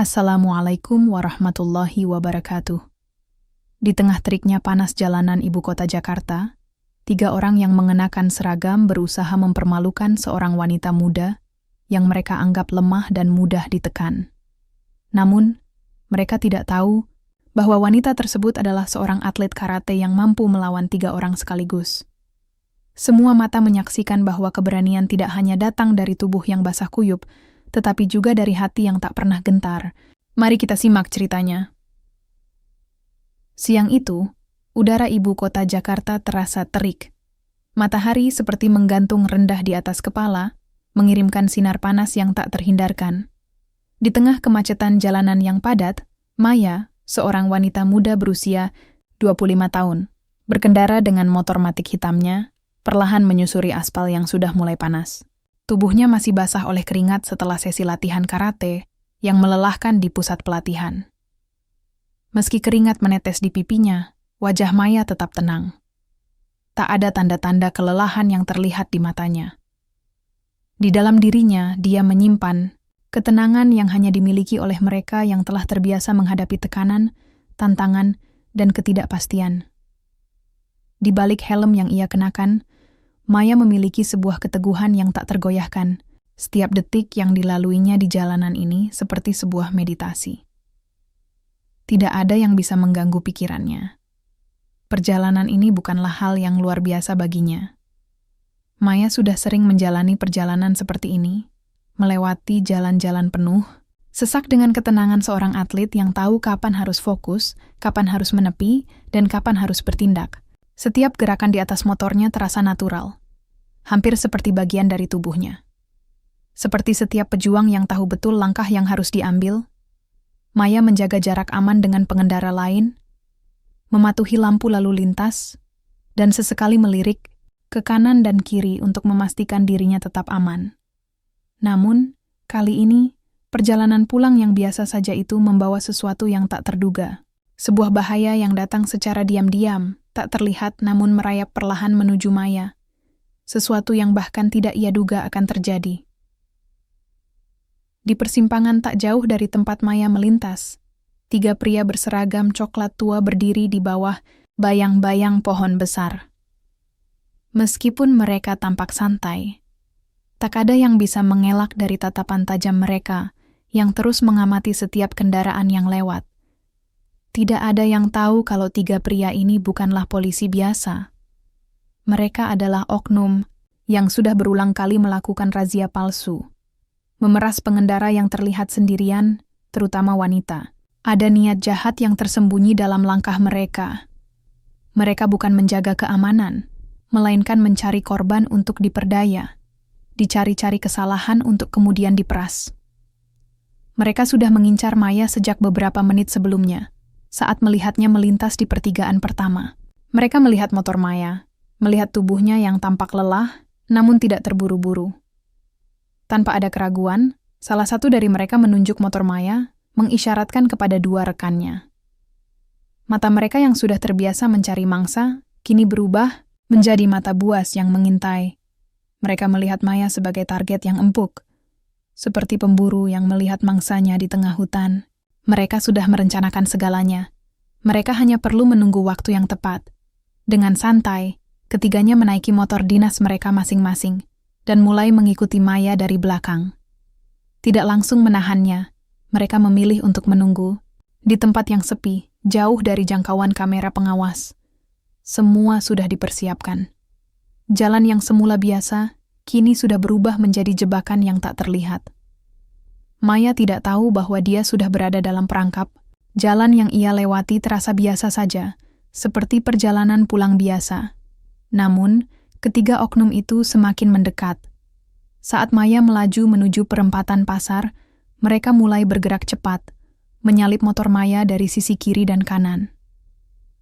Assalamualaikum warahmatullahi wabarakatuh. Di tengah teriknya panas jalanan ibu kota Jakarta, 3 orang yang mengenakan seragam berusaha mempermalukan seorang wanita muda yang mereka anggap lemah dan mudah ditekan. Namun, mereka tidak tahu bahwa wanita tersebut adalah seorang atlet karate yang mampu melawan 3 orang sekaligus. Semua mata menyaksikan bahwa keberanian tidak hanya datang dari tubuh yang basah kuyup, tetapi juga dari hati yang tak pernah gentar. Mari kita simak ceritanya. Siang itu, udara ibu kota Jakarta terasa terik. Matahari seperti menggantung rendah di atas kepala, mengirimkan sinar panas yang tak terhindarkan. Di tengah kemacetan jalanan yang padat, Maya, seorang wanita muda berusia 25 tahun, berkendara dengan motor matic hitamnya, perlahan menyusuri aspal yang sudah mulai panas. Tubuhnya masih basah oleh keringat setelah sesi latihan karate yang melelahkan di pusat pelatihan. Meski keringat menetes di pipinya, wajah Maya tetap tenang. Tak ada tanda-tanda kelelahan yang terlihat di matanya. Di dalam dirinya, dia menyimpan ketenangan yang hanya dimiliki oleh mereka yang telah terbiasa menghadapi tekanan, tantangan, dan ketidakpastian. Di balik helm yang ia kenakan, Maya memiliki sebuah keteguhan yang tak tergoyahkan. Setiap detik yang dilaluinya di jalanan ini seperti sebuah meditasi. Tidak ada yang bisa mengganggu pikirannya. Perjalanan ini bukanlah hal yang luar biasa baginya. Maya sudah sering menjalani perjalanan seperti ini, melewati jalan-jalan penuh, sesak dengan ketenangan seorang atlet yang tahu kapan harus fokus, kapan harus menepi, dan kapan harus bertindak. Setiap gerakan di atas motornya terasa natural, hampir seperti bagian dari tubuhnya. Seperti setiap pejuang yang tahu betul langkah yang harus diambil, Maya menjaga jarak aman dengan pengendara lain, mematuhi lampu lalu lintas, dan sesekali melirik ke kanan dan kiri untuk memastikan dirinya tetap aman. Namun, kali ini, perjalanan pulang yang biasa saja itu membawa sesuatu yang tak terduga. Sebuah bahaya yang datang secara diam-diam, tak terlihat namun merayap perlahan menuju Maya. Sesuatu yang bahkan tidak ia duga akan terjadi. Di persimpangan tak jauh dari tempat Maya melintas, 3 pria berseragam coklat tua berdiri di bawah bayang-bayang pohon besar. Meskipun mereka tampak santai, tak ada yang bisa mengelak dari tatapan tajam mereka yang terus mengamati setiap kendaraan yang lewat. Tidak ada yang tahu kalau 3 pria ini bukanlah polisi biasa. Mereka adalah oknum yang sudah berulang kali melakukan razia palsu, memeras pengendara yang terlihat sendirian, terutama wanita. Ada niat jahat yang tersembunyi dalam langkah mereka. Mereka bukan menjaga keamanan, melainkan mencari korban untuk diperdaya, dicari-cari kesalahan untuk kemudian diperas. Mereka sudah mengincar Maya sejak beberapa menit sebelumnya, saat melihatnya melintas di pertigaan pertama. Mereka melihat motor Maya, melihat tubuhnya yang tampak lelah, namun tidak terburu-buru. Tanpa ada keraguan, salah satu dari mereka menunjuk motor Maya, mengisyaratkan kepada 2 rekannya. Mata mereka yang sudah terbiasa mencari mangsa, kini berubah menjadi mata buas yang mengintai. Mereka melihat Maya sebagai target yang empuk, seperti pemburu yang melihat mangsanya di tengah hutan. Mereka sudah merencanakan segalanya. Mereka hanya perlu menunggu waktu yang tepat. Dengan santai, ketiganya menaiki motor dinas mereka masing-masing dan mulai mengikuti Maya dari belakang. Tidak langsung menahannya, mereka memilih untuk menunggu di tempat yang sepi, jauh dari jangkauan kamera pengawas. Semua sudah dipersiapkan. Jalan yang semula biasa, kini sudah berubah menjadi jebakan yang tak terlihat. Maya tidak tahu bahwa dia sudah berada dalam perangkap. Jalan yang ia lewati terasa biasa saja, seperti perjalanan pulang biasa. Namun, ketiga oknum itu semakin mendekat. Saat Maya melaju menuju perempatan pasar, mereka mulai bergerak cepat, menyalip motor Maya dari sisi kiri dan kanan.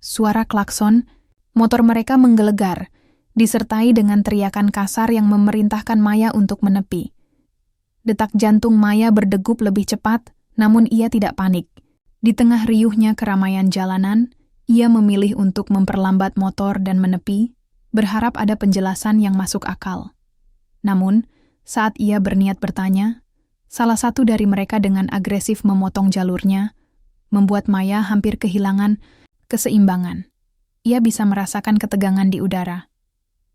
Suara klakson, motor mereka menggelegar, disertai dengan teriakan kasar yang memerintahkan Maya untuk menepi. Detak jantung Maya berdegup lebih cepat, namun ia tidak panik. Di tengah riuhnya keramaian jalanan, ia memilih untuk memperlambat motor dan menepi, berharap ada penjelasan yang masuk akal. Namun, saat ia berniat bertanya, Salah satu dari mereka dengan agresif memotong jalurnya, membuat Maya hampir kehilangan keseimbangan. Ia bisa merasakan ketegangan di udara.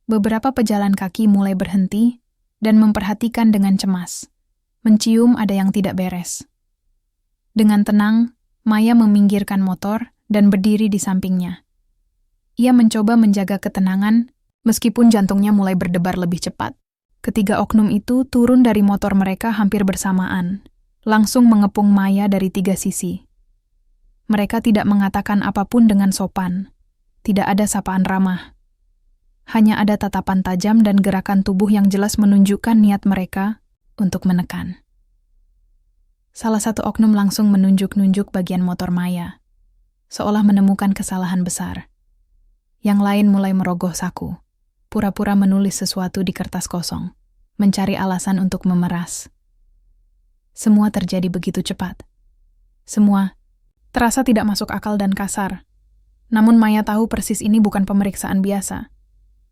Beberapa pejalan kaki mulai berhenti dan memperhatikan dengan cemas. Mencium ada yang tidak beres. Dengan tenang, Maya meminggirkan motor dan berdiri di sampingnya. Ia mencoba menjaga ketenangan meskipun jantungnya mulai berdebar lebih cepat. Ketiga oknum itu turun dari motor mereka hampir bersamaan, langsung mengepung Maya dari 3 sisi. Mereka tidak mengatakan apapun dengan sopan. Tidak ada sapaan ramah. Hanya ada tatapan tajam dan gerakan tubuh yang jelas menunjukkan niat mereka untuk menekan. Salah satu oknum langsung menunjuk-nunjuk bagian motor Maya, seolah menemukan kesalahan besar. Yang lain mulai merogoh saku, pura-pura menulis sesuatu di kertas kosong, mencari alasan untuk memeras. Semua terjadi begitu cepat. Semua terasa tidak masuk akal dan kasar. Namun Maya tahu persis ini bukan pemeriksaan biasa.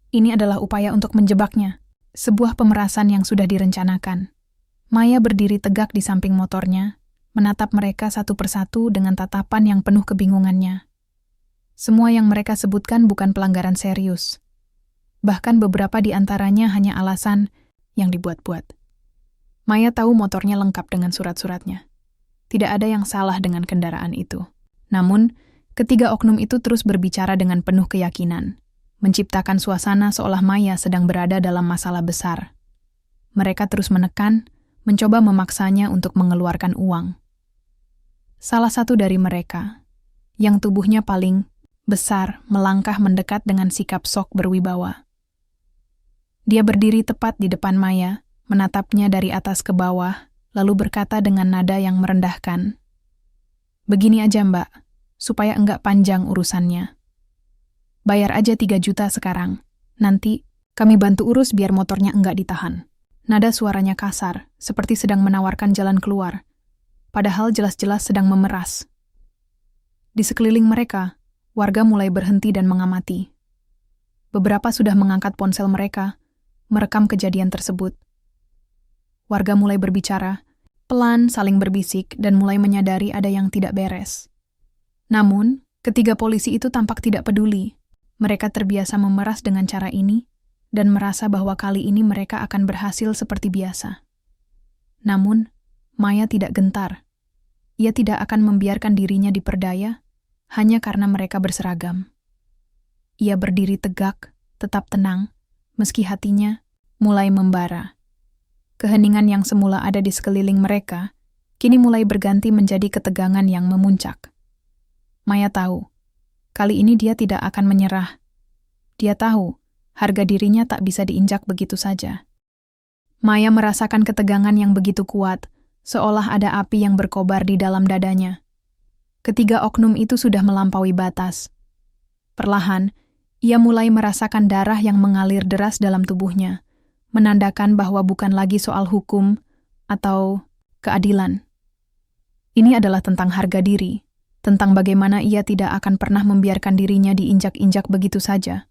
Ini adalah upaya untuk menjebaknya, sebuah pemerasan yang sudah direncanakan. Maya berdiri tegak di samping motornya, menatap mereka satu persatu dengan tatapan yang penuh kebingungannya. Semua yang mereka sebutkan bukan pelanggaran serius. Bahkan beberapa di antaranya hanya alasan yang dibuat-buat. Maya tahu motornya lengkap dengan surat-suratnya. Tidak ada yang salah dengan kendaraan itu. Namun, ketiga oknum itu terus berbicara dengan penuh keyakinan, menciptakan suasana seolah Maya sedang berada dalam masalah besar. Mereka terus menekan, mencoba memaksanya untuk mengeluarkan uang. Salah satu dari mereka, yang tubuhnya paling besar, melangkah mendekat dengan sikap sok berwibawa. Dia berdiri tepat di depan Maya, menatapnya dari atas ke bawah, lalu berkata dengan nada yang merendahkan, "Begini aja Mbak, supaya enggak panjang urusannya. Bayar aja 3 juta sekarang. Nanti kami bantu urus biar motornya enggak ditahan." Nada suaranya kasar, seperti sedang menawarkan jalan keluar, padahal jelas-jelas sedang memeras. Di sekeliling mereka, warga mulai berhenti dan mengamati. Beberapa sudah mengangkat ponsel mereka, merekam kejadian tersebut. Warga mulai berbicara, pelan saling berbisik dan mulai menyadari ada yang tidak beres. Namun, ketiga polisi itu tampak tidak peduli. Mereka terbiasa memeras dengan cara ini dan merasa bahwa kali ini mereka akan berhasil seperti biasa. Namun, Maya tidak gentar. Ia tidak akan membiarkan dirinya diperdaya hanya karena mereka berseragam. Ia berdiri tegak, tetap tenang, meski hatinya mulai membara. Keheningan yang semula ada di sekeliling mereka, kini mulai berganti menjadi ketegangan yang memuncak. Maya tahu, kali ini dia tidak akan menyerah. Dia tahu, harga dirinya tak bisa diinjak begitu saja. Maya merasakan ketegangan yang begitu kuat, seolah ada api yang berkobar di dalam dadanya. Ketiga oknum itu sudah melampaui batas. Perlahan, ia mulai merasakan darah yang mengalir deras dalam tubuhnya, menandakan bahwa bukan lagi soal hukum atau keadilan. Ini adalah tentang harga diri, tentang bagaimana ia tidak akan pernah membiarkan dirinya diinjak-injak begitu saja,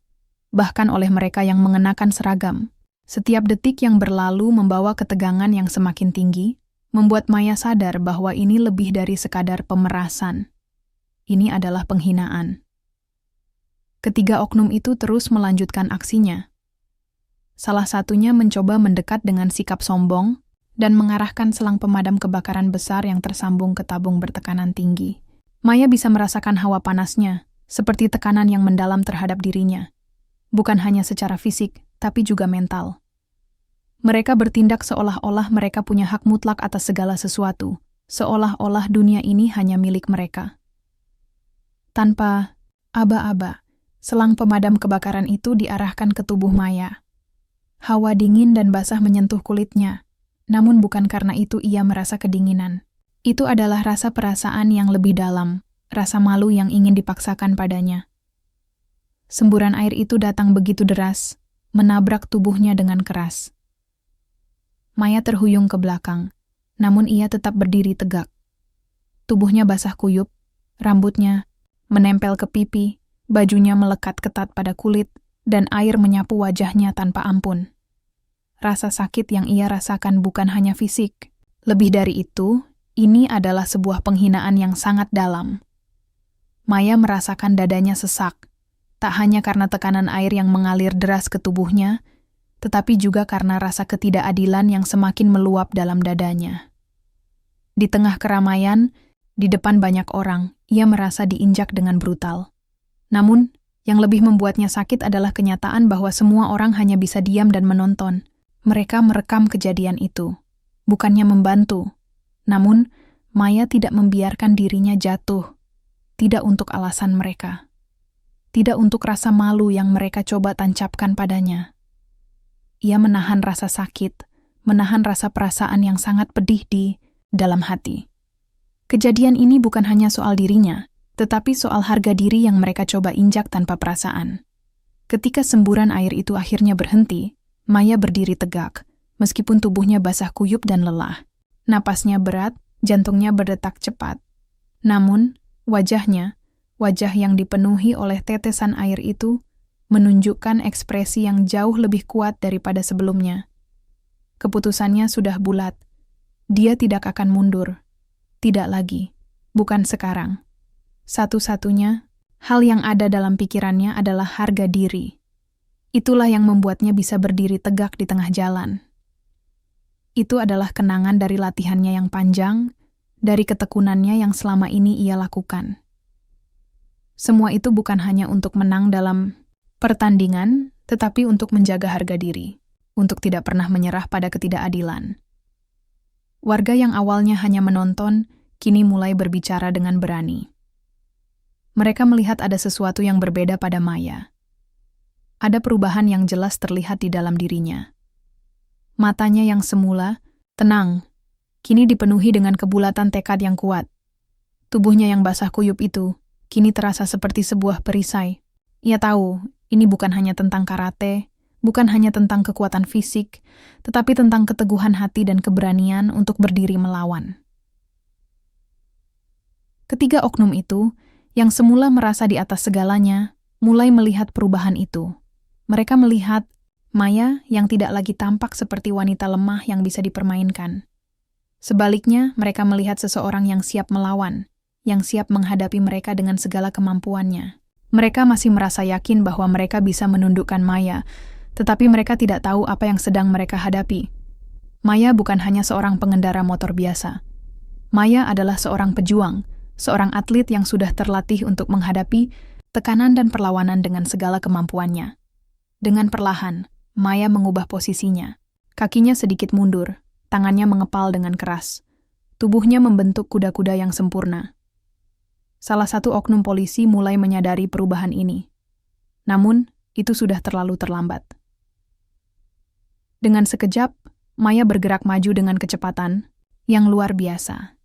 bahkan oleh mereka yang mengenakan seragam. Setiap detik yang berlalu membawa ketegangan yang semakin tinggi, membuat Maya sadar bahwa ini lebih dari sekadar pemerasan. Ini adalah penghinaan. Ketiga oknum itu terus melanjutkan aksinya. Salah satunya mencoba mendekat dengan sikap sombong dan mengarahkan selang pemadam kebakaran besar yang tersambung ke tabung bertekanan tinggi. Maya bisa merasakan hawa panasnya, seperti tekanan yang mendalam terhadap dirinya. Bukan hanya secara fisik, tapi juga mental. Mereka bertindak seolah-olah mereka punya hak mutlak atas segala sesuatu, seolah-olah dunia ini hanya milik mereka. Tanpa aba-aba, selang pemadam kebakaran itu diarahkan ke tubuh Maya. Hawa dingin dan basah menyentuh kulitnya, namun bukan karena itu ia merasa kedinginan. Itu adalah rasa perasaan yang lebih dalam, rasa malu yang ingin dipaksakan padanya. Semburan air itu datang begitu deras, menabrak tubuhnya dengan keras. Maya terhuyung ke belakang, namun ia tetap berdiri tegak. Tubuhnya basah kuyup, rambutnya menempel ke pipi, bajunya melekat ketat pada kulit, dan air menyapu wajahnya tanpa ampun. Rasa sakit yang ia rasakan bukan hanya fisik, Lebih dari itu, ini adalah sebuah penghinaan yang sangat dalam. Maya merasakan dadanya sesak, tak hanya karena tekanan air yang mengalir deras ke tubuhnya, tetapi juga karena rasa ketidakadilan yang semakin meluap dalam dadanya. Di tengah keramaian, di depan banyak orang, ia merasa diinjak dengan brutal. Namun, yang lebih membuatnya sakit adalah kenyataan bahwa semua orang hanya bisa diam dan menonton. Mereka merekam kejadian itu, bukannya membantu. Namun, Maya tidak membiarkan dirinya jatuh. Tidak untuk alasan mereka. Tidak untuk rasa malu yang mereka coba tancapkan padanya. Ia menahan rasa sakit, menahan rasa perasaan yang sangat pedih di dalam hati. Kejadian ini bukan hanya soal dirinya, tetapi soal harga diri yang mereka coba injak tanpa perasaan. Ketika semburan air itu akhirnya berhenti, Maya berdiri tegak, meskipun tubuhnya basah kuyup dan lelah. Napasnya berat, jantungnya berdetak cepat. Namun, wajahnya, wajah yang dipenuhi oleh tetesan air itu, menunjukkan ekspresi yang jauh lebih kuat daripada sebelumnya. Keputusannya sudah bulat. Dia tidak akan mundur. Tidak lagi. Bukan sekarang. Satu-satunya, hal yang ada dalam pikirannya adalah harga diri. Itulah yang membuatnya bisa berdiri tegak di tengah jalan. Itu adalah kenangan dari latihannya yang panjang, dari ketekunannya yang selama ini ia lakukan. Semua itu bukan hanya untuk menang dalam pertandingan, tetapi untuk menjaga harga diri, untuk tidak pernah menyerah pada ketidakadilan. Warga yang awalnya hanya menonton, kini mulai berbicara dengan berani. Mereka melihat ada sesuatu yang berbeda pada Maya. Ada perubahan yang jelas terlihat di dalam dirinya. Matanya yang semula tenang, kini dipenuhi dengan kebulatan tekad yang kuat. Tubuhnya yang basah kuyup itu kini terasa seperti sebuah perisai. Ia tahu, ini bukan hanya tentang karate, bukan hanya tentang kekuatan fisik, tetapi tentang keteguhan hati dan keberanian untuk berdiri melawan. Ketiga oknum itu, yang semula merasa di atas segalanya, mulai melihat perubahan itu. Mereka melihat Maya yang tidak lagi tampak seperti wanita lemah yang bisa dipermainkan. Sebaliknya, mereka melihat seseorang yang siap melawan, yang siap menghadapi mereka dengan segala kemampuannya. Mereka masih merasa yakin bahwa mereka bisa menundukkan Maya, tetapi mereka tidak tahu apa yang sedang mereka hadapi. Maya bukan hanya seorang pengendara motor biasa. Maya adalah seorang pejuang, seorang atlet yang sudah terlatih untuk menghadapi tekanan dan perlawanan dengan segala kemampuannya. Dengan perlahan, Maya mengubah posisinya. Kakinya sedikit mundur, tangannya mengepal dengan keras. Tubuhnya membentuk kuda-kuda yang sempurna. Salah satu oknum polisi mulai menyadari perubahan ini. Namun, itu sudah terlalu terlambat. Dengan sekejap, Maya bergerak maju dengan kecepatan yang luar biasa.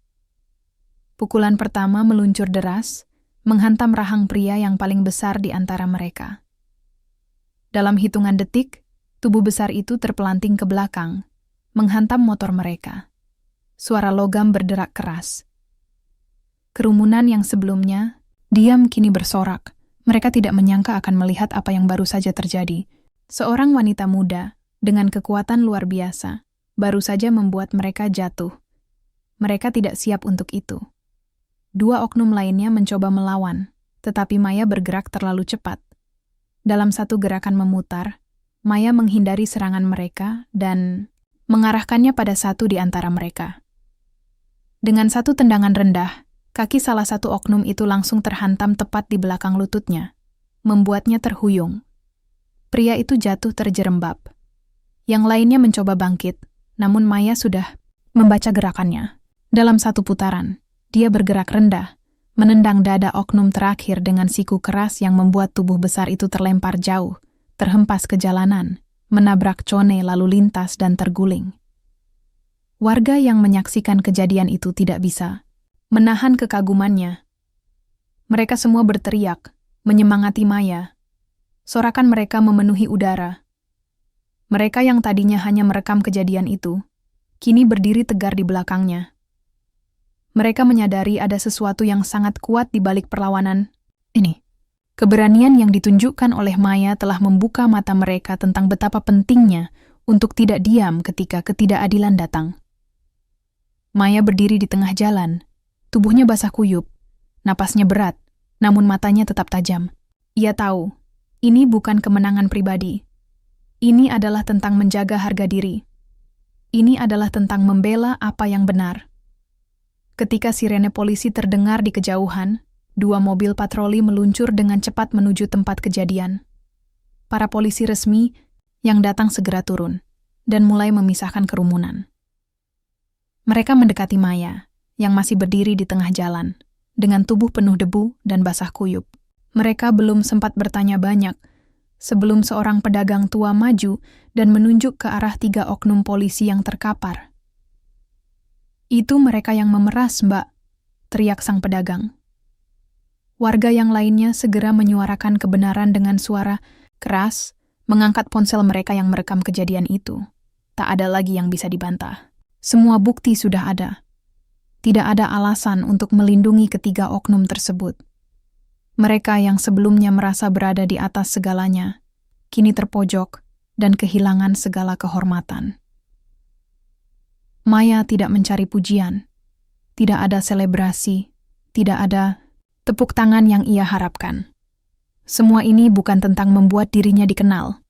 Pukulan pertama meluncur deras, menghantam rahang pria yang paling besar di antara mereka. Dalam hitungan detik, tubuh besar itu terpelanting ke belakang, menghantam motor mereka. Suara logam berderak keras. Kerumunan yang sebelumnya diam kini bersorak. Mereka tidak menyangka akan melihat apa yang baru saja terjadi. Seorang wanita muda dengan kekuatan luar biasa baru saja membuat mereka jatuh. Mereka tidak siap untuk itu. Dua oknum lainnya mencoba melawan, tetapi Maya bergerak terlalu cepat. Dalam satu gerakan memutar, Maya menghindari serangan mereka dan mengarahkannya pada satu di antara mereka. Dengan satu tendangan rendah, kaki salah satu oknum itu langsung terhantam tepat di belakang lututnya, membuatnya terhuyung. Pria itu jatuh terjerembab. Yang lainnya mencoba bangkit, namun Maya sudah membaca gerakannya. Dalam satu putaran, dia bergerak rendah, menendang dada oknum terakhir dengan siku keras yang membuat tubuh besar itu terlempar jauh, terhempas ke jalanan, menabrak cone lalu lintas dan terguling. Warga yang menyaksikan kejadian itu tidak bisa menahan kekagumannya. Mereka semua berteriak, menyemangati Maya. Sorakan mereka memenuhi udara. Mereka yang tadinya hanya merekam kejadian itu, kini berdiri tegar di belakangnya. Mereka menyadari ada sesuatu yang sangat kuat di balik perlawanan ini. Keberanian yang ditunjukkan oleh Maya telah membuka mata mereka tentang betapa pentingnya untuk tidak diam ketika ketidakadilan datang. Maya berdiri di tengah jalan. Tubuhnya basah kuyup, napasnya berat, namun matanya tetap tajam. Ia tahu, ini bukan kemenangan pribadi. Ini adalah tentang menjaga harga diri. Ini adalah tentang membela apa yang benar. Ketika sirene polisi terdengar di kejauhan, 2 mobil patroli meluncur dengan cepat menuju tempat kejadian. Para polisi resmi yang datang segera turun dan mulai memisahkan kerumunan. Mereka mendekati Maya, yang masih berdiri di tengah jalan, dengan tubuh penuh debu dan basah kuyup. Mereka belum sempat bertanya banyak, sebelum seorang pedagang tua maju dan menunjuk ke arah 3 oknum polisi yang terkapar. "Itu mereka yang memeras, Mbak," teriak sang pedagang. Warga yang lainnya segera menyuarakan kebenaran dengan suara keras, mengangkat ponsel mereka yang merekam kejadian itu. Tak ada lagi yang bisa dibantah. Semua bukti sudah ada. Tidak ada alasan untuk melindungi ketiga oknum tersebut. Mereka yang sebelumnya merasa berada di atas segalanya, kini terpojok dan kehilangan segala kehormatan. Maya tidak mencari pujian. Tidak ada selebrasi. Tidak ada tepuk tangan yang ia harapkan. Semua ini bukan tentang membuat dirinya dikenal.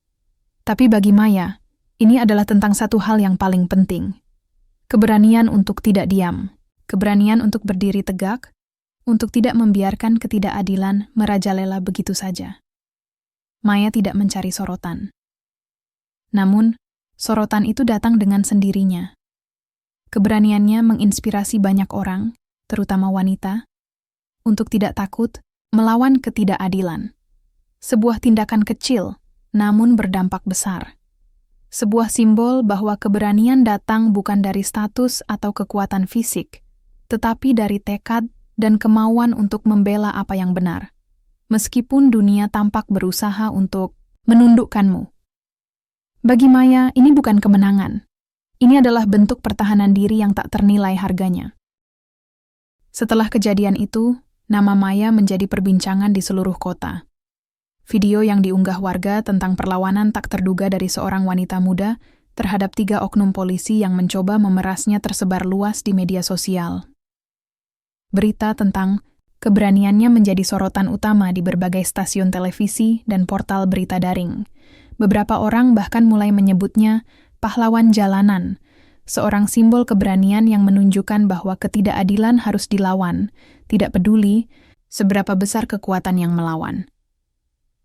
Tapi bagi Maya, ini adalah tentang satu hal yang paling penting. Keberanian untuk tidak diam. Keberanian untuk berdiri tegak, untuk tidak membiarkan ketidakadilan merajalela begitu saja. Maya tidak mencari sorotan. Namun, sorotan itu datang dengan sendirinya. Keberaniannya menginspirasi banyak orang, terutama wanita, untuk tidak takut melawan ketidakadilan. Sebuah tindakan kecil, namun berdampak besar. Sebuah simbol bahwa keberanian datang bukan dari status atau kekuatan fisik, tetapi dari tekad dan kemauan untuk membela apa yang benar, meskipun dunia tampak berusaha untuk menundukkanmu. Bagi Maya, ini bukan kemenangan. Ini adalah bentuk pertahanan diri yang tak ternilai harganya. Setelah kejadian itu, nama Maya menjadi perbincangan di seluruh kota. Video yang diunggah warga tentang perlawanan tak terduga dari seorang wanita muda terhadap 3 oknum polisi yang mencoba memerasnya tersebar luas di media sosial. Berita tentang keberaniannya menjadi sorotan utama di berbagai stasiun televisi dan portal berita daring. Beberapa orang bahkan mulai menyebutnya pahlawan jalanan, seorang simbol keberanian yang menunjukkan bahwa ketidakadilan harus dilawan, tidak peduli seberapa besar kekuatan yang melawan.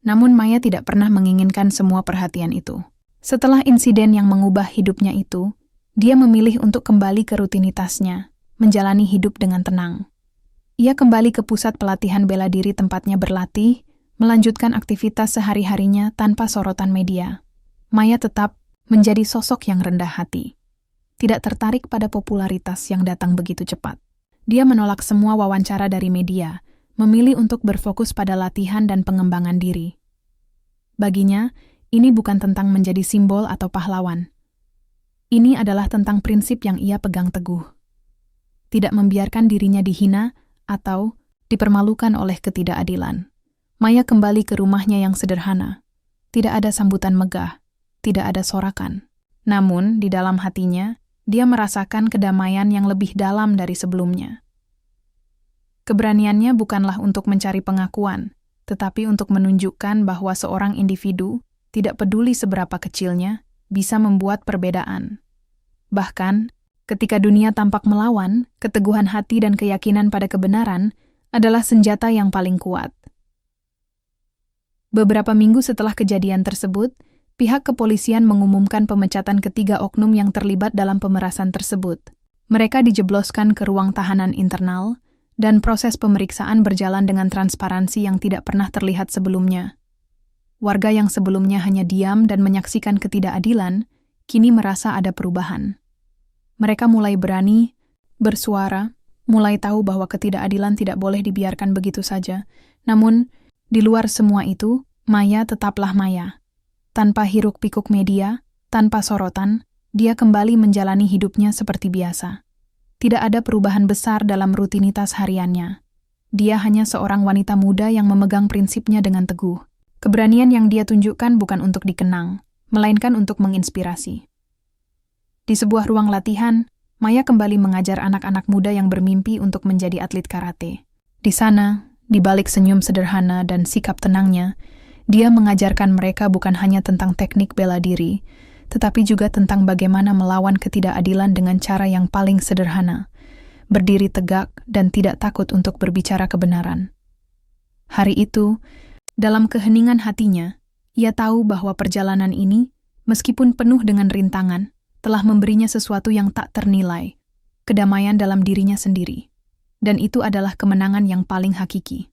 Namun Maya tidak pernah menginginkan semua perhatian itu. Setelah insiden yang mengubah hidupnya itu, dia memilih untuk kembali ke rutinitasnya, menjalani hidup dengan tenang. Ia kembali ke pusat pelatihan bela diri tempatnya berlatih, melanjutkan aktivitas sehari-harinya tanpa sorotan media. Maya tetap menjadi sosok yang rendah hati. Tidak tertarik pada popularitas yang datang begitu cepat. Dia menolak semua wawancara dari media, memilih untuk berfokus pada latihan dan pengembangan diri. Baginya, ini bukan tentang menjadi simbol atau pahlawan. Ini adalah tentang prinsip yang ia pegang teguh. Tidak membiarkan dirinya dihina atau dipermalukan oleh ketidakadilan. Maya kembali ke rumahnya yang sederhana. Tidak ada sambutan megah, tidak ada sorakan. Namun, di dalam hatinya, dia merasakan kedamaian yang lebih dalam dari sebelumnya. Keberaniannya bukanlah untuk mencari pengakuan, tetapi untuk menunjukkan bahwa seorang individu, tidak peduli seberapa kecilnya, bisa membuat perbedaan. Bahkan, ketika dunia tampak melawan, keteguhan hati dan keyakinan pada kebenaran adalah senjata yang paling kuat. Beberapa minggu setelah kejadian tersebut, pihak kepolisian mengumumkan pemecatan ketiga oknum yang terlibat dalam pemerasan tersebut. Mereka dijebloskan ke ruang tahanan internal, dan proses pemeriksaan berjalan dengan transparansi yang tidak pernah terlihat sebelumnya. Warga yang sebelumnya hanya diam dan menyaksikan ketidakadilan, kini merasa ada perubahan. Mereka mulai berani bersuara, mulai tahu bahwa ketidakadilan tidak boleh dibiarkan begitu saja. Namun, di luar semua itu, Maya tetaplah Maya. Tanpa hiruk-pikuk media, tanpa sorotan, dia kembali menjalani hidupnya seperti biasa. Tidak ada perubahan besar dalam rutinitas hariannya. Dia hanya seorang wanita muda yang memegang prinsipnya dengan teguh. Keberanian yang dia tunjukkan bukan untuk dikenang, melainkan untuk menginspirasi. Di sebuah ruang latihan, Maya kembali mengajar anak-anak muda yang bermimpi untuk menjadi atlet karate. Di sana, di balik senyum sederhana dan sikap tenangnya, dia mengajarkan mereka bukan hanya tentang teknik bela diri, tetapi juga tentang bagaimana melawan ketidakadilan dengan cara yang paling sederhana, berdiri tegak dan tidak takut untuk berbicara kebenaran. Hari itu, dalam keheningan hatinya, ia tahu bahwa perjalanan ini, meskipun penuh dengan rintangan, telah memberinya sesuatu yang tak ternilai, kedamaian dalam dirinya sendiri. Dan itu adalah kemenangan yang paling hakiki.